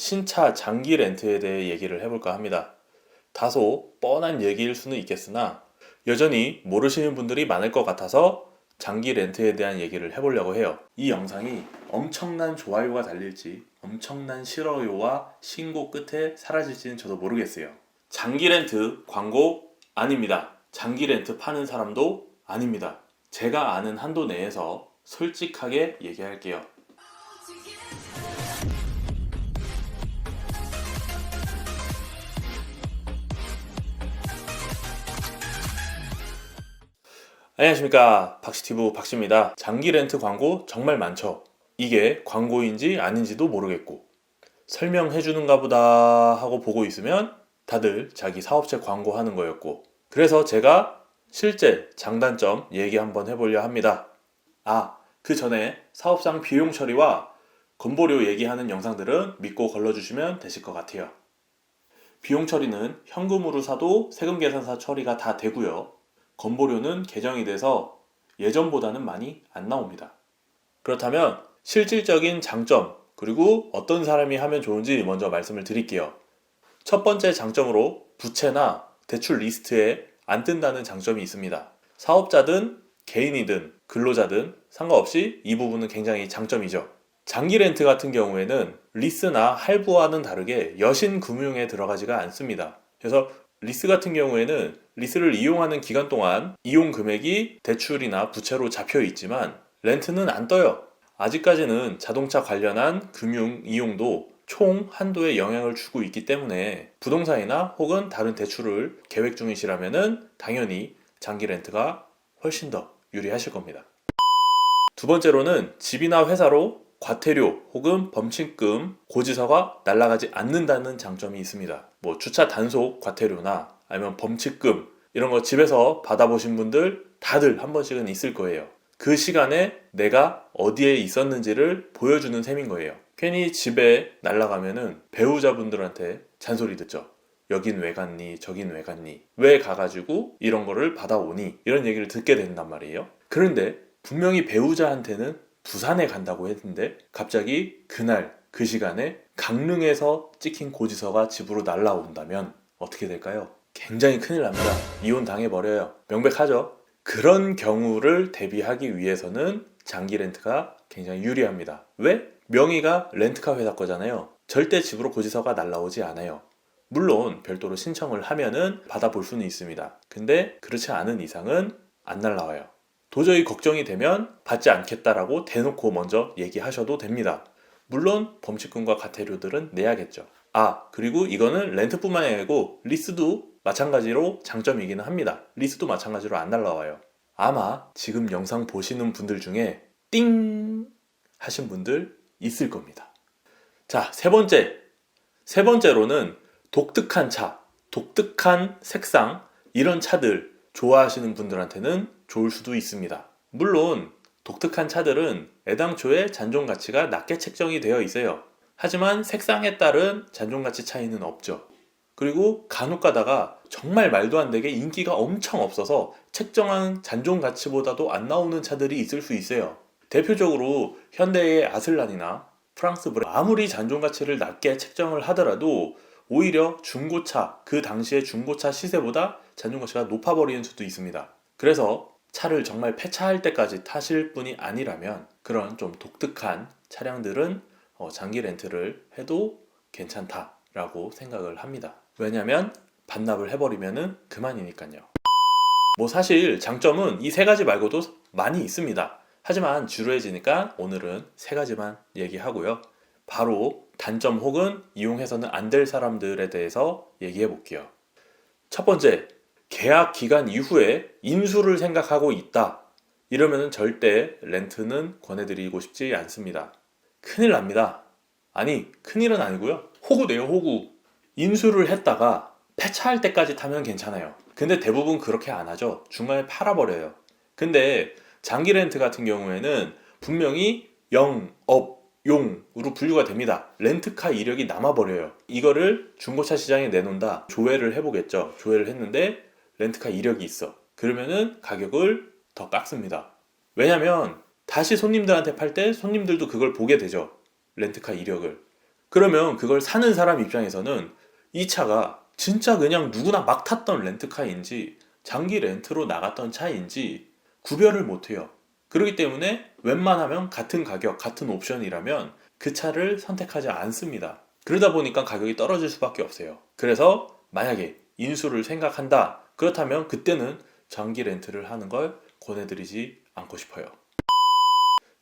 신차 장기 렌트에 대해 얘기를 해볼까 합니다. 다소 뻔한 얘기일 수는 있겠으나 여전히 모르시는 분들이 많을 것 같아서 장기 렌트에 대한 얘기를 해보려고 해요. 이 영상이 엄청난 좋아요가 달릴지 엄청난 싫어요와 신고 끝에 사라질지는 저도 모르겠어요. 장기 렌트 광고 아닙니다. 장기 렌트 파는 사람도 아닙니다. 제가 아는 한도 내에서 솔직하게 얘기할게요. 안녕하십니까, 박시티브 박시입니다. 장기 렌트 광고 정말 많죠. 이게 광고인지 아닌지도 모르겠고 설명해 주는가 보다 하고 보고 있으면 다들 자기 사업체 광고하는 거였고, 그래서 제가 실제 장단점 얘기 한번 해보려 합니다. 그 전에 사업상 비용 처리와 건보료 얘기하는 영상들은 믿고 걸러주시면 되실 것 같아요. 비용 처리는 현금으로 사도 세금 계산서 처리가 다 되고요. 건보료는 개정이 돼서 예전보다는 많이 안 나옵니다. 그렇다면 실질적인 장점, 그리고 어떤 사람이 하면 좋은지 먼저 말씀을 드릴게요. 첫 번째 장점으로 부채나 대출 리스트에 안 뜬다는 장점이 있습니다. 사업자든 개인이든 근로자든 상관없이 이 부분은 굉장히 장점이죠. 장기 렌트 같은 경우에는 리스나 할부와는 다르게 여신금융에 들어가지가 않습니다. 그래서 리스 같은 경우에는 리스를 이용하는 기간 동안 이용 금액이 대출이나 부채로 잡혀 있지만 렌트는 안 떠요. 아직까지는 자동차 관련한 금융 이용도 총 한도에 영향을 주고 있기 때문에 부동산이나 혹은 다른 대출을 계획 중이시라면 당연히 장기 렌트가 훨씬 더 유리하실 겁니다. 두 번째로는 집이나 회사로 과태료 혹은 범칙금, 고지서가 날아가지 않는다는 장점이 있습니다. 주차 단속 과태료나 아니면 범칙금 이런 거 집에서 받아보신 분들 다들 한 번씩은 있을 거예요. 그 시간에 내가 어디에 있었는지를 보여주는 셈인 거예요. 괜히 집에 날아가면은 배우자분들한테 잔소리 듣죠. 여긴 왜 갔니? 저긴 왜 갔니? 왜 가가지고 이런 거를 받아오니? 이런 얘기를 듣게 된단 말이에요. 그런데 분명히 배우자한테는 부산에 간다고 했는데 갑자기 그날 그 시간에 강릉에서 찍힌 고지서가 집으로 날라온다면 어떻게 될까요? 굉장히 큰일 납니다. 이혼 당해버려요. 명백하죠? 그런 경우를 대비하기 위해서는 장기 렌트가 굉장히 유리합니다. 왜? 명의가 렌트카 회사 거잖아요. 절대 집으로 고지서가 날라오지 않아요. 물론 별도로 신청을 하면은 받아볼 수는 있습니다. 근데 그렇지 않은 이상은 안 날라와요. 도저히 걱정이 되면 받지 않겠다라고 대놓고 먼저 얘기하셔도 됩니다. 물론 범칙금과 과태료들은 내야겠죠. 그리고 이거는 렌트뿐만 아니고 리스도 마찬가지로 장점이기는 합니다. 리스도 마찬가지로 안 날라와요. 아마 지금 영상 보시는 분들 중에 띵 하신 분들 있을 겁니다. 자, 세 번째로는 독특한 차, 독특한 색상, 이런 차들 좋아하시는 분들한테는 좋을 수도 있습니다. 물론 독특한 차들은 애당초에 잔존 가치가 낮게 책정이 되어 있어요. 하지만 색상에 따른 잔존 가치 차이는 없죠. 그리고 간혹 가다가 정말 말도 안 되게 인기가 엄청 없어서 책정한 잔존 가치보다도 안 나오는 차들이 있을 수 있어요. 대표적으로 현대의 아슬란이나 프랑스 브레, 아무리 잔존 가치를 낮게 책정을 하더라도 오히려 중고차, 그 당시의 중고차 시세보다 잔존 가치가 높아버리는 수도 있습니다. 그래서 차를 정말 폐차할 때까지 타실 분이 아니라면 그런 좀 독특한 차량들은 장기 렌트를 해도 괜찮다라고 생각을 합니다. 왜냐면 반납을 해버리면 그만이니까요. 사실 장점은 이 세 가지 말고도 많이 있습니다. 하지만 지루해지니까 오늘은 세 가지만 얘기하고요. 바로 단점 혹은 이용해서는 안 될 사람들에 대해서 얘기해 볼게요. 첫 번째, 계약 기간 이후에 인수를 생각하고 있다. 이러면 절대 렌트는 권해드리고 싶지 않습니다. 큰일 납니다. 아니, 큰일은 아니고요. 호구돼요, 호구. 인수를 했다가 폐차할 때까지 타면 괜찮아요. 근데 대부분 그렇게 안 하죠. 중간에 팔아버려요. 근데 장기 렌트 같은 경우에는 분명히 영업용으로 분류가 됩니다. 렌트카 이력이 남아버려요. 이거를 중고차 시장에 내놓는다. 조회를 해보겠죠. 조회를 했는데 렌트카 이력이 있어. 그러면은 가격을 더 깎습니다. 왜냐면 다시 손님들한테 팔 때 손님들도 그걸 보게 되죠. 렌트카 이력을. 그러면 그걸 사는 사람 입장에서는 이 차가 진짜 그냥 누구나 막 탔던 렌트카인지 장기 렌트로 나갔던 차인지 구별을 못해요. 그렇기 때문에 웬만하면 같은 가격, 같은 옵션이라면 그 차를 선택하지 않습니다. 그러다 보니까 가격이 떨어질 수밖에 없어요. 그래서 만약에 인수를 생각한다. 그렇다면 그때는 장기 렌트를 하는 걸 권해드리지 않고 싶어요.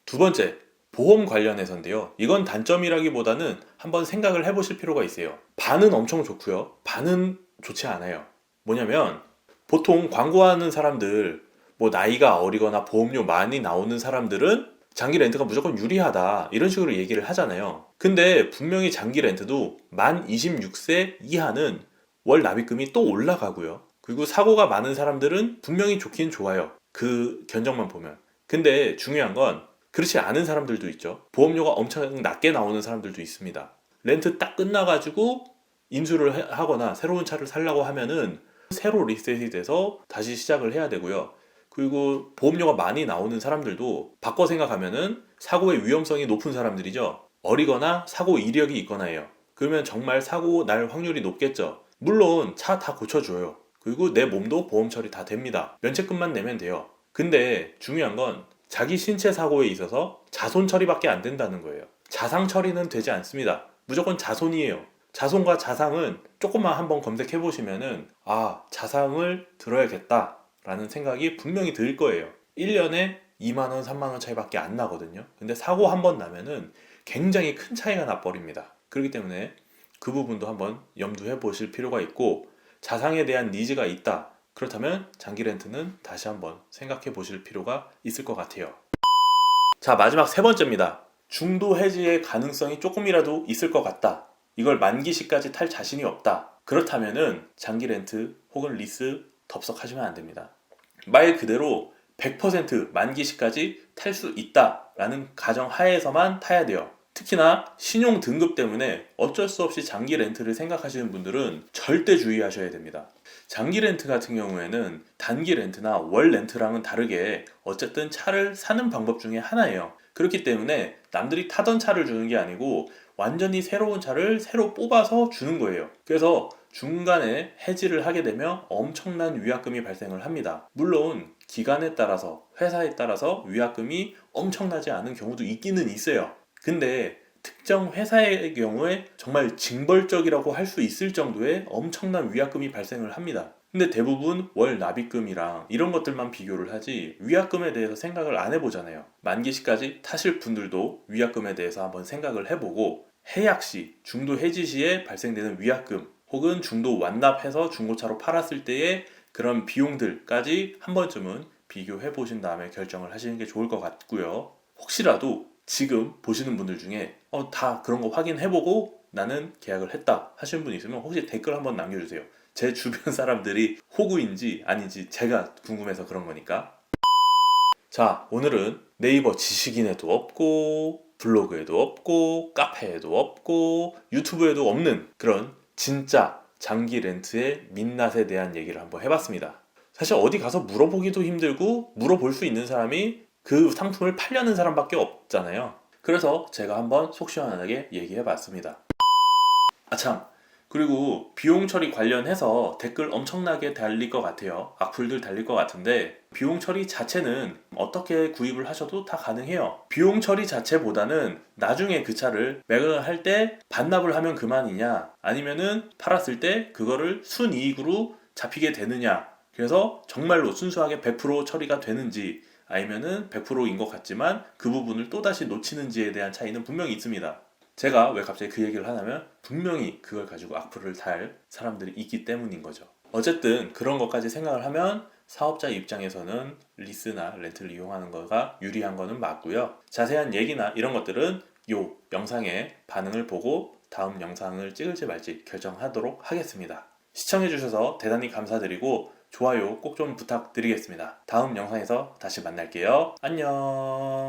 두 번째, 보험 관련해서인데요. 이건 단점이라기보다는 한번 생각을 해보실 필요가 있어요. 반은 엄청 좋고요. 반은 좋지 않아요. 뭐냐면 보통 광고하는 사람들, 뭐 나이가 어리거나 보험료 많이 나오는 사람들은 장기 렌트가 무조건 유리하다 이런 식으로 얘기를 하잖아요. 근데 분명히 장기 렌트도 만 26세 이하는 월 납입금이 또 올라가고요. 그리고 사고가 많은 사람들은 분명히 좋긴 좋아요. 그 견적만 보면. 근데 중요한 건 그렇지 않은 사람들도 있죠. 보험료가 엄청 낮게 나오는 사람들도 있습니다. 렌트 딱 끝나가지고 인수를 하거나 새로운 차를 살려고 하면은 새로 리셋이 돼서 다시 시작을 해야 되고요. 그리고 보험료가 많이 나오는 사람들도 바꿔 생각하면은 사고의 위험성이 높은 사람들이죠. 어리거나 사고 이력이 있거나 해요. 그러면 정말 사고 날 확률이 높겠죠. 물론 차 다 고쳐줘요. 그리고 내 몸도 보험 처리 다 됩니다. 면책금만 내면 돼요. 근데 중요한 건 자기 신체 사고에 있어서 자손 처리밖에 안 된다는 거예요. 자상 처리는 되지 않습니다. 무조건 자손이에요. 자손과 자상은 조금만 한번 검색해 보시면은 자상을 들어야겠다 라는 생각이 분명히 들 거예요. 1년에 2만원, 3만원 차이밖에 안 나거든요. 근데 사고 한 번 나면은 굉장히 큰 차이가 나버립니다. 그렇기 때문에 그 부분도 한번 염두해 보실 필요가 있고, 자상에 대한 니즈가 있다. 그렇다면 장기 렌트는 다시 한번 생각해 보실 필요가 있을 것 같아요. 자, 마지막 세 번째입니다. 중도 해지의 가능성이 조금이라도 있을 것 같다. 이걸 만기 시까지 탈 자신이 없다. 그렇다면은 장기 렌트 혹은 리스 덥석하시면 안 됩니다. 말 그대로 100% 만기 시까지 탈 수 있다라는 가정 하에서만 타야 돼요. 특히나 신용 등급 때문에 어쩔 수 없이 장기 렌트를 생각하시는 분들은 절대 주의하셔야 됩니다. 장기 렌트 같은 경우에는 단기 렌트나 월 렌트랑은 다르게 어쨌든 차를 사는 방법 중에 하나예요. 그렇기 때문에 남들이 타던 차를 주는 게 아니고 완전히 새로운 차를 새로 뽑아서 주는 거예요. 그래서 중간에 해지를 하게 되면 엄청난 위약금이 발생을 합니다. 물론 기간에 따라서 회사에 따라서 위약금이 엄청나지 않은 경우도 있기는 있어요. 근데 특정 회사의 경우에 정말 징벌적이라고 할 수 있을 정도의 엄청난 위약금이 발생을 합니다. 근데 대부분 월 납입금이랑 이런 것들만 비교를 하지 위약금에 대해서 생각을 안 해보잖아요. 만기 시까지 타실 분들도 위약금에 대해서 한번 생각을 해보고, 해약 시, 중도 해지 시에 발생되는 위약금 혹은 중도 완납해서 중고차로 팔았을 때의 그런 비용들까지 한 번쯤은 비교해 보신 다음에 결정을 하시는 게 좋을 것 같고요. 혹시라도 지금 보시는 분들 중에 다 그런 거 확인해보고 나는 계약을 했다 하시는 분 있으면 혹시 댓글 한번 남겨주세요. 제 주변 사람들이 호구인지 아닌지 제가 궁금해서 그런 거니까. 자, 오늘은 네이버 지식인에도 없고 블로그에도 없고 카페에도 없고 유튜브에도 없는 그런 진짜 장기 렌트의 민낯에 대한 얘기를 한번 해봤습니다. 사실 어디 가서 물어보기도 힘들고 물어볼 수 있는 사람이 그 상품을 팔려는 사람밖에 없잖아요. 그래서 제가 한번 속 시원하게 얘기해봤습니다. 아참, 그리고 비용 처리 관련해서 댓글 엄청나게 달릴 것 같아요. 악플들 달릴 것 같은데 비용 처리 자체는 어떻게 구입을 하셔도 다 가능해요. 비용 처리 자체보다는 나중에 그 차를 매각을 할 때 반납을 하면 그만이냐, 아니면은 팔았을 때 그거를 순이익으로 잡히게 되느냐, 그래서 정말로 순수하게 100% 처리가 되는지 아니면은 100%인 것 같지만 그 부분을 또다시 놓치는지에 대한 차이는 분명히 있습니다. 제가 왜 갑자기 그 얘기를 하냐면 분명히 그걸 가지고 악플을 달 사람들이 있기 때문인 거죠. 어쨌든 그런 것까지 생각을 하면 사업자 입장에서는 리스나 렌트를 이용하는 거가 유리한 거는 맞고요. 자세한 얘기나 이런 것들은 요 영상의 반응을 보고 다음 영상을 찍을지 말지 결정하도록 하겠습니다. 시청해주셔서 대단히 감사드리고 좋아요 꼭 좀 부탁드리겠습니다. 다음 영상에서 다시 만날게요. 안녕.